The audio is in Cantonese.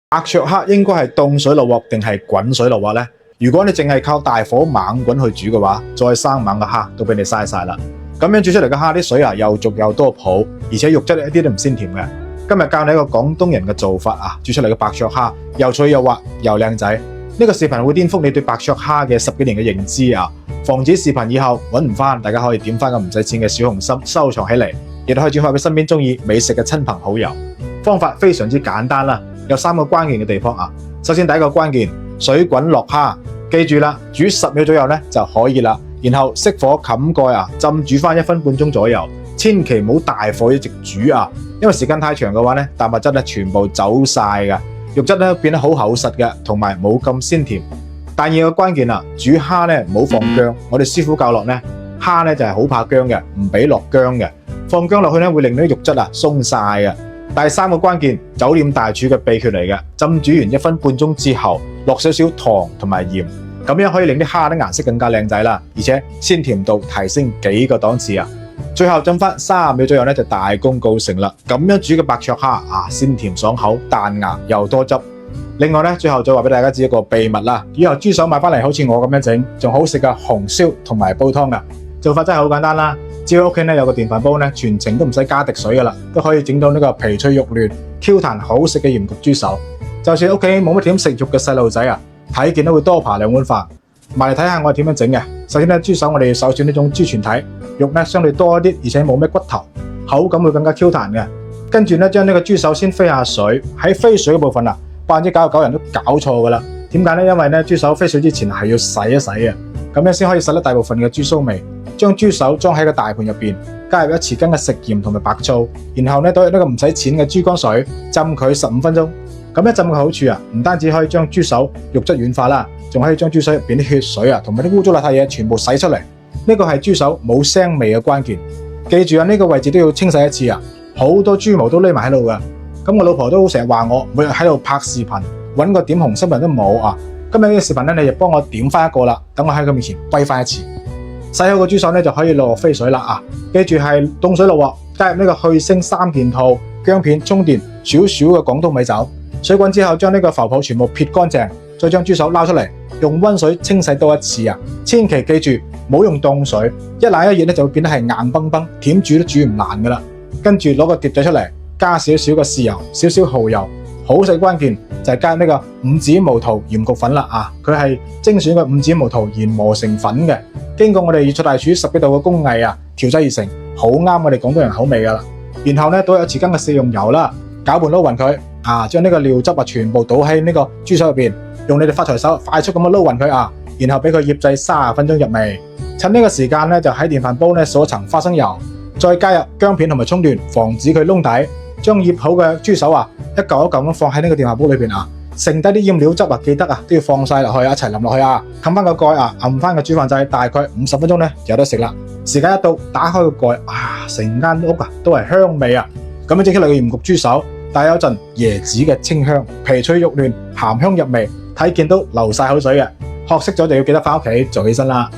白灼蝦應該係凍水落鑊定係滾水落鑊呢？如果你淨係靠大火猛滾去煮嘅話，再生猛嘅蝦都俾你嘥晒啦。咁樣煮出嚟嘅蝦啲水又濁又多泡，而且肉質一啲都唔鮮甜嘅。今日教你一個廣東人嘅做法啊，煮出嚟嘅白灼蝦又脆又滑又靚仔。呢個視頻會顛覆你對白灼蝦嘅10幾年嘅認知啊！防止視頻以後揾唔翻，大家可以點翻個唔使錢嘅小紅心收藏起嚟，亦都可以轉發俾身邊中意美食嘅親朋好友。方法非常之簡單啦，有3個關鍵嘅地方啊。首先第一個關鍵，水滾落蝦，記住啦，煮10秒左右咧就可以啦。然後熄火冚蓋啊，浸煮翻1分半鐘左右，千祈唔好大火一直煮啊，因為時間太長嘅話咧，蛋白質咧全部走晒㗎，肉質咧變得好厚實嘅，同埋冇咁鮮甜。第二個關鍵啦，煮蝦咧唔好放薑，我哋師傅教落咧，蝦咧就係好怕薑嘅，唔俾落薑嘅，放薑落去咧會令到啲肉質啊鬆晒嘅。第3個關鍵，酒店大廚嘅秘訣嚟嘅，浸煮完1分半鐘之後，落少少糖同埋鹽，咁樣可以令啲蝦啲顏色更加靚仔啦，而且鮮甜度提升幾個檔次啊！最後浸翻30秒左右咧就大功告成啦。咁樣煮嘅白灼蝦啊，鮮甜爽口，彈牙又多汁。另外咧，最後再話俾大家知一個秘密啦，以後豬手買翻嚟好似我咁樣整，仲好食嘅紅燒同埋煲湯噶。做法真係好簡單啦，只要屋企咧有個電飯煲咧，全程都唔使加滴水噶啦，都可以整到呢個皮脆肉嫩、Q 彈好食嘅鹽焗豬手。就算屋企冇乜點食肉嘅細路仔啊，睇見都會多扒2碗飯。埋嚟睇下我係點樣整嘅。首先咧，豬手我哋首選呢種豬全體，肉咧相對多一啲，而且冇咩骨頭，口感會更加 Q 彈嘅。跟住咧，將呢個豬手先飛下水，喺飛水嘅部分啊，99%人都搞錯噶啦。點解咧？因為咧豬手飛水之前係要洗一洗嘅，咁樣先可以洗得大部分嘅豬騷味。將豬手裝喺個大盤入邊，加入1匙羹嘅食鹽同埋白醋，然後咧倒入呢個唔使錢嘅豬肝水，浸佢15分鐘。咁一浸嘅好處啊，唔單止可以將豬手肉質軟化啦，仲可以將豬手入邊啲血水啊，同埋啲污糟邋遢嘢全部洗出嚟。呢個係豬手冇腥味嘅關鍵。記住啊，呢個位置都要清洗一次啊，好多豬毛都匿埋喺度噶。咁我老婆都成日話我每日喺度拍視頻，揾個點紅新聞都冇啊。今日呢個視頻咧，你就幫我點翻一個啦，等我喺佢面前揮翻一次。洗好個豬手咧就可以落飛水啦啊！記住係凍水落鑊，加入呢個去腥3件套、薑片、蔥段、少少嘅廣東米酒。水滾之後，將呢個浮泡全部撇乾淨，再將豬手撈出嚟，用溫水清洗多一次啊！千祈記住唔好用凍水，一冷一熱咧就會變得係硬崩崩，點煮都煮唔爛噶啦。跟住攞個碟仔出嚟，加少少嘅豉油、少少蠔油。好食關鍵就係加呢個五指毛桃鹽焗粉啦啊！佢係精選嘅五指毛桃研磨成粉嘅，經過我哋粵菜大廚10幾道嘅工藝啊，調製而成，好啱我哋廣東人口味噶啦。然後咧倒有1匙羹嘅食用油啦，攪拌撈勻佢啊，將呢個料汁啊全部倒喺呢個豬手入邊，用你哋發財手快速咁樣撈勻佢啊，然後俾佢醃製30分鐘入味。趁呢個時間咧就喺電飯煲咧掃一層花生油，再加入薑片同埋蔥段，防止佢燶底。將醃好嘅豬手啊，一嚿一嚿咁放喺呢個電飯煲裏邊啊，剩低啲醃料汁啊，記得啊都要放晒落去啊，一齊淋落去啊，冚翻個蓋啊，撳翻個煮飯掣，大概50分鐘咧就有得食啦。時間一到，打開個蓋啊，成間屋啊都係香味啊！咁樣整起嚟嘅鹽焗豬手，帶有一陣椰子嘅清香，皮脆肉嫩，鹹香入味，睇見都流晒口水嘅。學識咗就要記得翻屋企做起身啦。